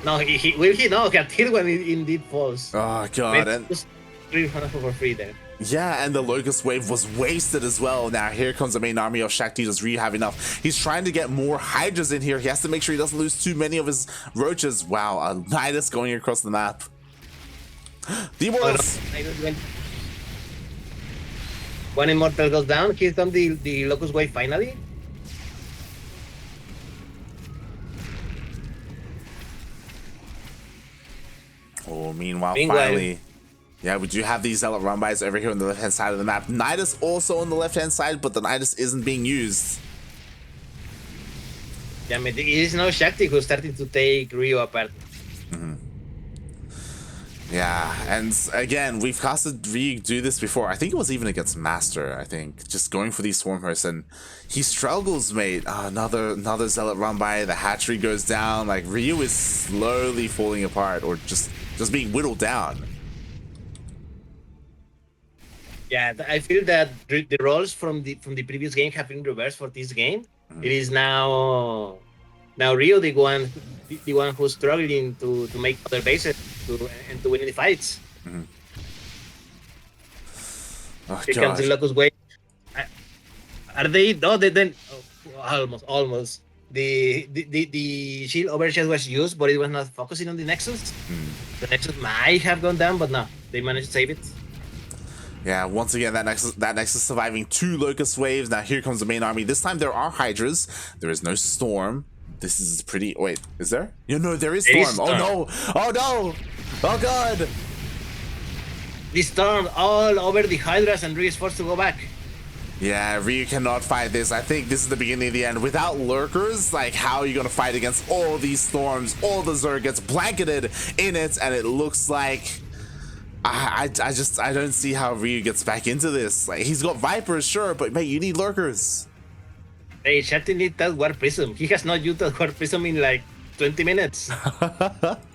[SPEAKER 2] no, he will he? No, a tier 1 indeed falls.
[SPEAKER 1] Oh god, and
[SPEAKER 2] just 300 for free there.
[SPEAKER 1] Yeah, and the Locust Wave was wasted as well. Now here comes the main army of Shakti. Does Ryu have enough? He's trying to get more Hydras in here. He has to make sure he doesn't lose too many of his Roaches. Wow, a Nidus going across the map. The Immortals!
[SPEAKER 2] One Immortal goes down. He's done the Locust Wave finally.
[SPEAKER 1] Oh Meanwhile, finally, yeah, we do have these Zealot run-bys over here on the left-hand side of the map. Nidus also on the left-hand side, but the Nidus isn't being used.
[SPEAKER 2] Yeah, I mean, it is now Shakti who's starting to take Rio apart.
[SPEAKER 1] Yeah, and again, we've casted Ryu do this before. I think it was even against Master, I think. Just going for these Swarm Hosts, and he struggles, mate. Another Zealot run by, the hatchery goes down. Like, Ryu is slowly falling apart, or just being whittled down.
[SPEAKER 2] Yeah, I feel that the roles from the previous game have been reversed for this game. It is now Rio the one who's struggling to make other bases and to win the fights.
[SPEAKER 1] Oh,
[SPEAKER 2] Here comes the Locust Wave. Are they? No, they then almost. The shield overshield was used, but it was not focusing on the Nexus. The Nexus might have gone down, but no, they managed to save it.
[SPEAKER 1] Yeah, once again, that Nexus surviving 2 Locust Waves. Now here comes the main army. This time there are Hydras. There is no Storm. This is pretty... Wait, is there? Yeah, no, there is Storm. Oh, no. Oh, no. Oh, God.
[SPEAKER 2] The Storm all over the Hydras, and Ryu is forced to go back.
[SPEAKER 1] Yeah, Ryu cannot fight this. I think this is the beginning of the end. Without Lurkers, like, how are you going to fight against all these Storms? All the Zerg gets blanketed in it, and it looks like... I don't see how Ryu gets back into this. Like, he's got Vipers, sure, but mate, you need Lurkers.
[SPEAKER 2] Hey, Shakti needs that War Prism. He has not used that War Prism in like 20 minutes.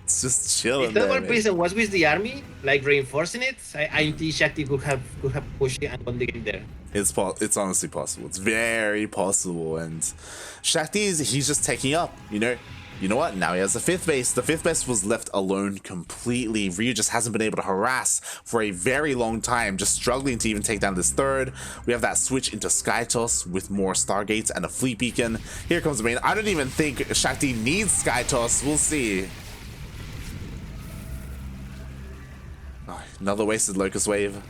[SPEAKER 1] It's just chilling.
[SPEAKER 2] If that War Prism was with the army, like reinforcing it, I think Shakti could have pushed it and won the game there.
[SPEAKER 1] It's honestly possible. It's very possible, and Shakti he's just taking up. You know what? Now he has a 5th base. The 5th base was left alone completely. Ryu just hasn't been able to harass for a very long time, just struggling to even take down this 3rd. We have that switch into Skytoss with more Stargates and a Fleet Beacon. Here comes the main. I don't even think Shakti needs Skytoss. We'll see. Oh, another wasted Locust Wave.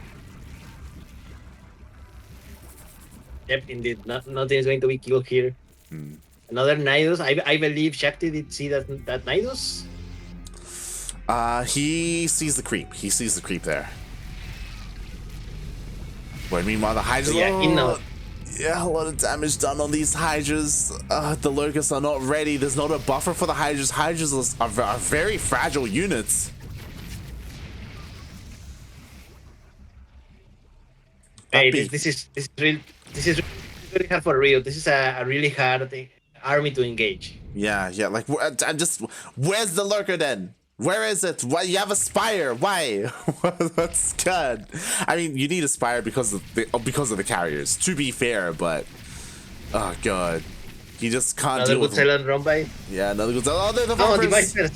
[SPEAKER 2] Yep, indeed. Nothing is going to be killed here. Another Nidus. I believe Shakti did see that Nidus.
[SPEAKER 1] He sees the creep. He sees the creep there. But meanwhile, the Hydras. Yeah, a lot of damage done on these Hydras. The Locusts are not ready. There's not a buffer for the Hydras. Hydras are very fragile units.
[SPEAKER 2] Hey, this is really hard for Rio. This is a really hard army to engage.
[SPEAKER 1] Yeah, like where's the Lurker then? Where is it? Why you have a Spire? Why? That's good. I mean, you need a Spire because of the carriers. To be fair, but oh god, he just can't
[SPEAKER 2] another
[SPEAKER 1] deal with
[SPEAKER 2] Talon run by.
[SPEAKER 1] Yeah, another good. Oh, the
[SPEAKER 2] Vipers.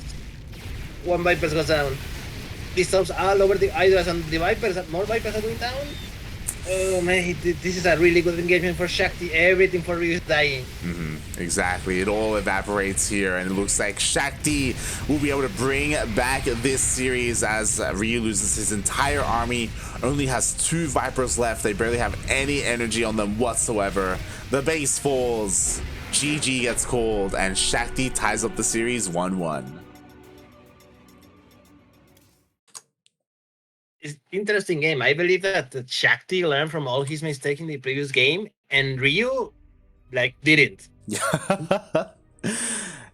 [SPEAKER 2] One Vipers goes down. This stops all over the Hydras, and the Vipers. More Vipers are going down. Oh man, this is a really good engagement for Shakti. Everything for Ryu is dying.
[SPEAKER 1] Exactly, it all evaporates here, and it looks like Shakti will be able to bring back this series as Ryu loses his entire army, only has 2 Vipers left. They barely have any energy on them whatsoever. The base falls, GG gets called, and Shakti ties up the series 1-1.
[SPEAKER 2] It's an interesting game. I believe that Shakti learned from all his mistakes in the previous game, and Ryu, didn't.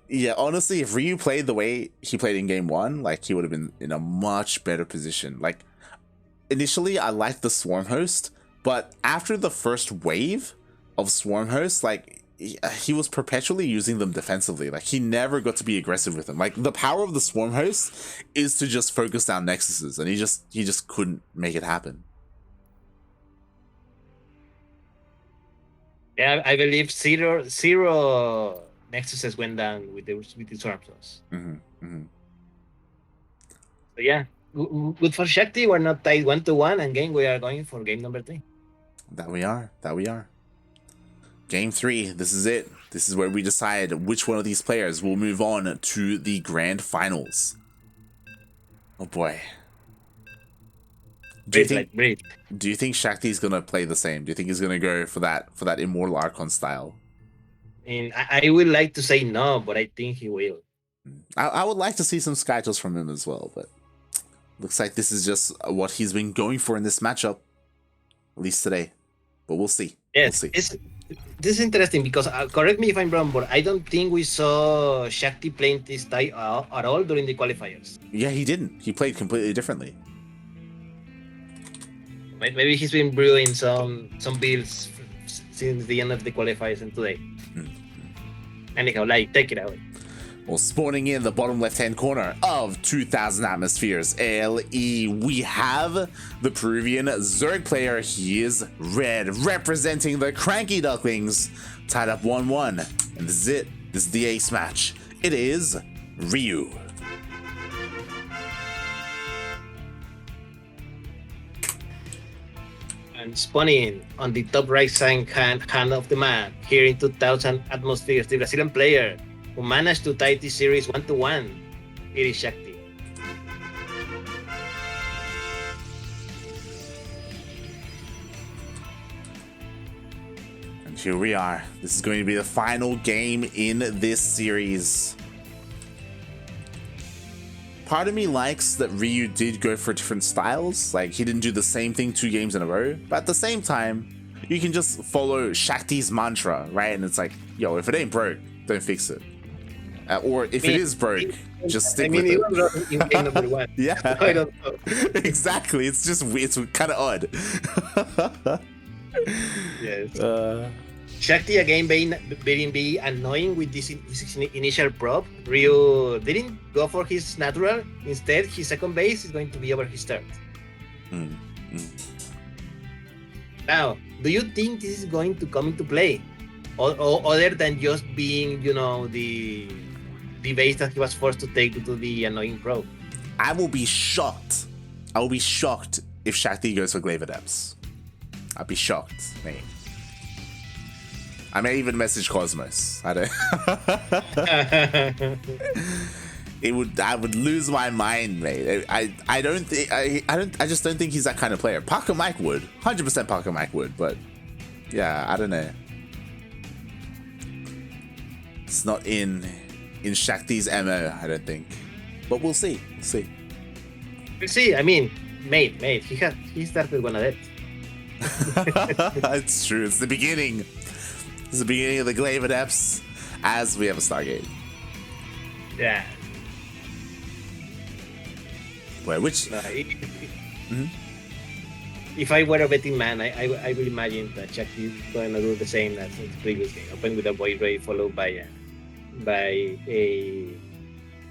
[SPEAKER 1] Yeah, honestly, if Ryu played the way he played in game 1, he would have been in a much better position. Initially, I liked the Swarm Host, but after the first wave of Swarm Hosts, he was perpetually using them defensively. He never got to be aggressive with them. The power of the Swarm Host is to just focus down Nexuses, and he just couldn't make it happen.
[SPEAKER 2] Yeah, I believe zero Nexuses went down with the Swarm Hosts. So yeah, good for Shakti. We're not tied 1-1, and we are going for game number 3.
[SPEAKER 1] That we are. Game 3, this is it. This is where we decide which one of these players will move on to the grand finals. Oh boy. Do you think Shakti's gonna play the same? Do you think he's gonna go for that Immortal Archon style?
[SPEAKER 2] And I would like to say no, but I think he will.
[SPEAKER 1] I would like to see some Skytos from him as well, but Looks like this is just what he's been going for in this matchup, at least today. But we'll see.
[SPEAKER 2] Yes,
[SPEAKER 1] we'll see.
[SPEAKER 2] This is interesting because correct me if I'm wrong, but I don't think we saw Shakti playing this tie at all during the qualifiers.
[SPEAKER 1] Yeah, he didn't. He played completely differently.
[SPEAKER 2] Maybe he's been brewing some builds since the end of the qualifiers and today. Anyhow, like, take it away.
[SPEAKER 1] Well, spawning in the bottom left-hand corner of 2000 Atmospheres LE, we have the Peruvian Zerg player. He is red, representing the CranKy Ducklings, tied up 1-1. And this is it. This is the ace match. It is Ryu.
[SPEAKER 2] And spawning on the top right side hand of the map, here in 2000 Atmospheres, the Brazilian player who managed to tie this series 1-1. It is Shakti.
[SPEAKER 1] And here we are. This is going to be the final game in this series. Part of me likes that Ryu did go for different styles. Like, he didn't do the same thing 2 games in a row. But at the same time, you can just follow Shakti's mantra, right? And it's like, yo, if it ain't broke, don't fix it. Or if it is broke, just stick with it.
[SPEAKER 2] Was in game number 1.
[SPEAKER 1] Yeah,
[SPEAKER 2] I don't know.
[SPEAKER 1] Exactly. It's just, it's kind of odd.
[SPEAKER 2] Yes. Shakti again being annoying with this initial prop. Ryu didn't go for his natural. Instead, his second base is going to be over his third. Now, do you think this is going to come into play? Or other than just being, the base that he was forced to take due to the annoying prop?
[SPEAKER 1] I will be shocked. I will be shocked if Shakti goes for Glaive Adepts. I'd be shocked, mate. I may even message Cosmos. I don't. I would lose my mind, mate. I just don't think he's that kind of player. Parker Mike would, 100% Parker Mike would, but yeah, I don't know. It's not in Shakti's MO, I don't think. But we'll see.
[SPEAKER 2] We'll see. I mean, mate, he started one of that.
[SPEAKER 1] It's true. It's the beginning. It's the beginning of the Glaive Adepts as we have a Stargate.
[SPEAKER 2] Yeah.
[SPEAKER 1] Wait, which?
[SPEAKER 2] If I were a betting man, I would imagine that Shakti is going to do the same as in the previous game. Open with a Void Ray followed by a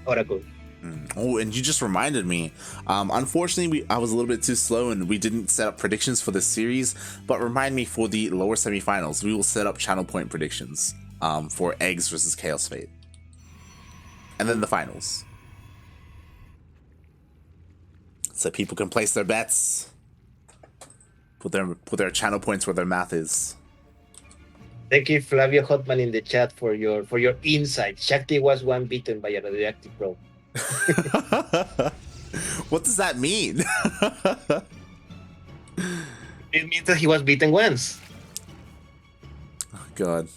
[SPEAKER 2] Oracle.
[SPEAKER 1] Oh, and you just reminded me. Unfortunately, I was a little bit too slow and we didn't set up predictions for this series. But remind me, for the lower semifinals, we will set up channel point predictions for Eggs versus Chaos Fate, and then the finals, so people can place their bets, put their channel points where their math is.
[SPEAKER 2] Thank you, Flavio Hotman, in the chat for your insight. Shakti was one beaten by a radioactive probe.
[SPEAKER 1] What does that mean?
[SPEAKER 2] It means that he was beaten once.
[SPEAKER 1] Oh, God.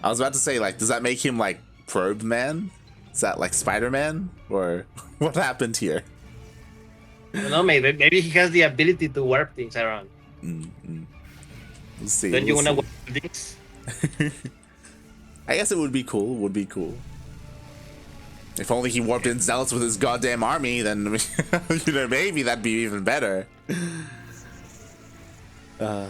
[SPEAKER 1] I was about to say, like, does that make him like Probe Man? Is that like Spider-Man? Or what happened here?
[SPEAKER 2] I don't know, maybe he has the ability to warp things around.
[SPEAKER 1] We'll see.
[SPEAKER 2] Don't you want to warp things?
[SPEAKER 1] I guess it would be cool. If only he warped in Zealots with his goddamn army, then maybe that'd be even better.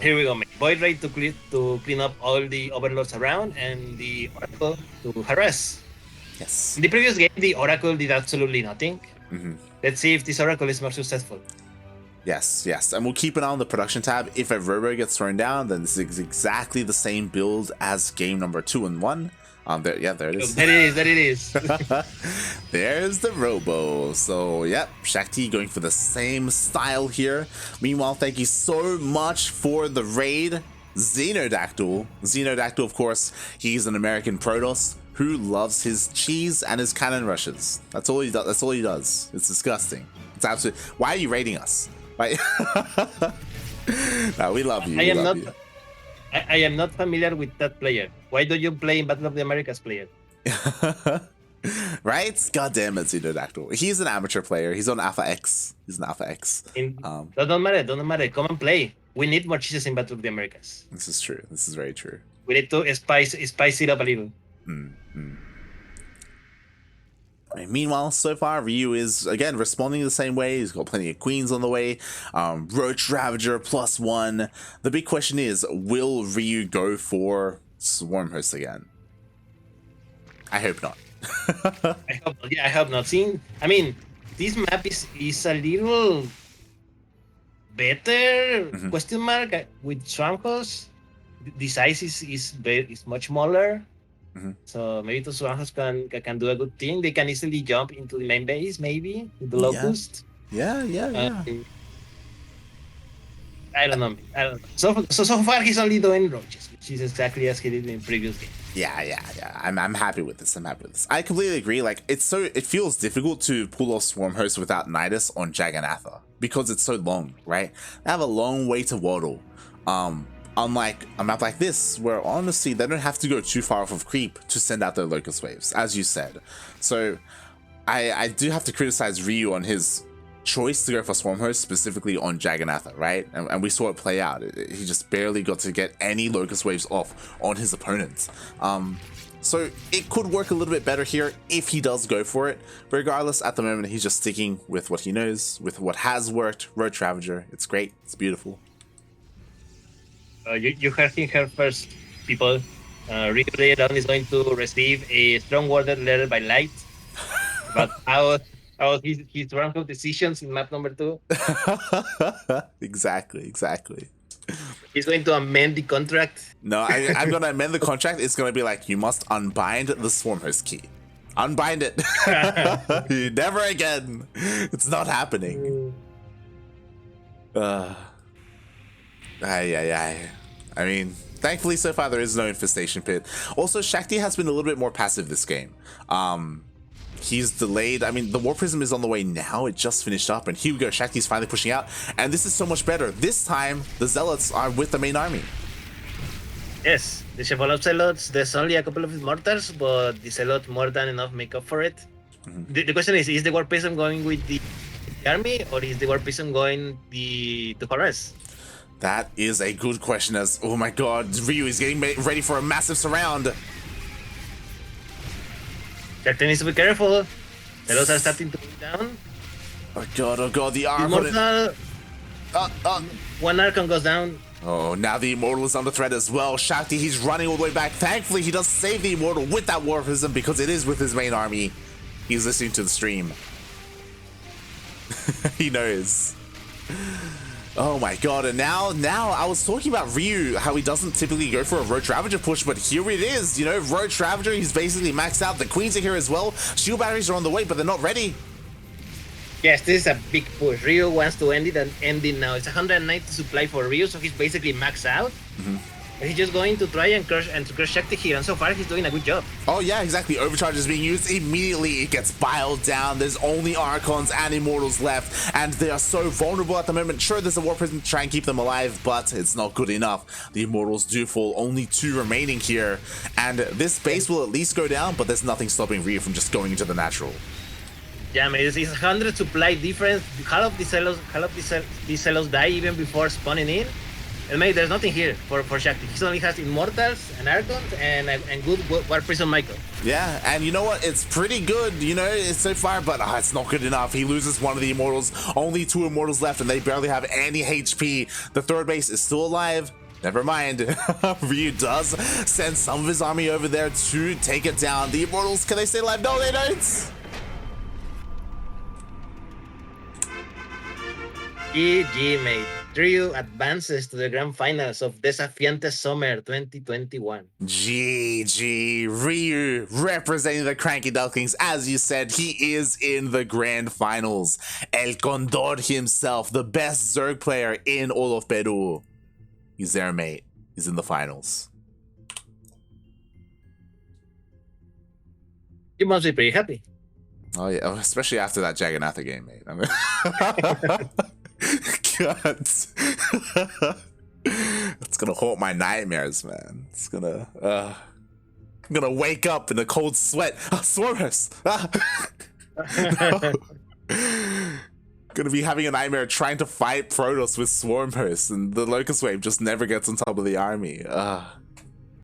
[SPEAKER 2] Here we go, mate. Void Ray to clean up all the overlords around, and the Oracle to harass.
[SPEAKER 1] Yes.
[SPEAKER 2] In the previous game, the Oracle did absolutely nothing. Let's see if this Oracle is more successful.
[SPEAKER 1] Yes, and we'll keep an eye on the production tab. If a Robo gets thrown down, then this is exactly the same build as game number 2 and 1. There it is.
[SPEAKER 2] There it is.
[SPEAKER 1] There's the Robo. So, yep, Shakti going for the same style here. Meanwhile, thank you so much for the raid, Xenodactyl. Xenodactyl, of course, he's an American Protoss who loves his cheese and his cannon rushes. That's all he does. It's disgusting. It's absolute. Why are you raiding us? Right? No, we love you.
[SPEAKER 2] I am not familiar with that player. Why do you play in Battle of the Americas player?
[SPEAKER 1] Right? God damn it, Pterodactyl. He's an amateur player. He's on Alpha X. He's an Alpha X.
[SPEAKER 2] That don't matter. Don't matter. Come and play. We need more cheeses in Battle of the Americas.
[SPEAKER 1] This is true. This is very true.
[SPEAKER 2] We need to spice it up a little.
[SPEAKER 1] Meanwhile, so far, Ryu is, again, responding the same way. He's got plenty of queens on the way. Roach Ravager +1. The big question is, will Ryu go for Swarm Host again? I hope not.
[SPEAKER 2] I hope not. I mean, this map is a little better, question mark, with Swarm Host. The size is much smaller. So maybe the Swarmhouse can do a good thing. They can easily jump into the main base, maybe with the Locust.
[SPEAKER 1] Yeah.
[SPEAKER 2] I don't know. So far he's only doing roaches, which is exactly as he did in previous games.
[SPEAKER 1] Yeah. I'm happy with this. I completely agree. Like it feels difficult to pull off Swarm Host without Nidus on Jagannatha because it's so long, right? They have a long way to waddle. Unlike a map like this, where honestly they don't have to go too far off of creep to send out their Locust Waves, as you said. So I do have to criticize Ryu on his choice to go for Swarm Host, specifically on Jagannatha, right? And we saw it play out. He just barely got to get any Locust Waves off on his opponents. So it could work a little bit better here if he does go for it. But regardless, at the moment, he's just sticking with what he knows, with what has worked. Roach Ravager, it's great, it's beautiful.
[SPEAKER 2] You heard him here first, people. Ryu later is going to receive a strong worded letter by Light about how his round of decisions in map number 2.
[SPEAKER 1] Exactly.
[SPEAKER 2] He's going to amend the contract.
[SPEAKER 1] No, I'm going to amend the contract. It's going to be like, you must unbind the Swarm Host key. Unbind it. Never again. It's not happening. I mean, thankfully so far there is no infestation pit. Also, Shakti has been a little bit more passive this game. He's delayed. I mean, the War Prism is on the way now. It just finished up, and here we go. Shakti's finally pushing out, and this is so much better. This time, the Zealots are with the main army.
[SPEAKER 2] Yes, the Chevalot Zealots, there's only a couple of Immortals, but the Zealot more than enough make up for it. The question is the War Prism going with the army, or is the War Prism going to harass?
[SPEAKER 1] That is a good question. As oh my god, Ryu is getting ready for a massive surround.
[SPEAKER 2] Captain needs to be careful. Zealots are starting to go down.
[SPEAKER 1] Oh god, the Archon.
[SPEAKER 2] Immortal. One Archon goes down.
[SPEAKER 1] Oh, now the Immortal is under threat as well. Shakti, he's running all the way back. Thankfully, he does save the Immortal with that War Prism because it is with his main army. He's listening to the stream. He knows. Oh my god, and now I was talking about Ryu, how he doesn't typically go for a Roach Ravager push, but here it is, you know, Roach Ravager, he's basically maxed out. The Queens are here as well. Shield batteries are on the way, but they're not ready.
[SPEAKER 2] Yes, this is a big push. Ryu wants to end it and end it now. It's 190 supply for Ryu, so he's basically maxed out. And he's just going to try and crush Shakti here, and so far he's doing a good job.
[SPEAKER 1] Oh yeah, exactly. Overcharge is being used. Immediately it gets biled down. There's only Archons and Immortals left, and they are so vulnerable at the moment. Sure, there's a War Prism to try and keep them alive, but it's not good enough. The Immortals do fall. Only 2 remaining here, and this base will at least go down, but there's nothing stopping Ryu from just going into the natural.
[SPEAKER 2] Yeah, man, it's 100 supply difference. Half of the Zealots die even before spawning in. And maybe there's nothing here for Shakti. He only has Immortals and Archons and good War Prism Michael.
[SPEAKER 1] Yeah, and you know what? It's pretty good, you know, it's so far, but it's not good enough. He loses one of the Immortals. Only 2 Immortals left, and they barely have any HP. The third base is still alive. Never mind. Ryu does send some of his army over there to take it down. The Immortals, can they stay alive? No, they don't.
[SPEAKER 2] GG, mate. Ryu advances to the grand finals of Desafiantes Summer 2021.
[SPEAKER 1] GG. Ryu representing the CranKy Ducklings. As you said, he is in the grand finals. El Condor himself, the best Zerg player in all of Peru. He's there, mate. He's in the finals.
[SPEAKER 2] You must be pretty happy.
[SPEAKER 1] Oh yeah, especially after that Jagannatha game, mate. I mean God. It's gonna haunt my nightmares, man. It's gonna I'm gonna wake up in a cold sweat. Swarmers! No. Gonna be having a nightmare trying to fight Protoss with Swarmers, and the Locust Wave just never gets on top of the army.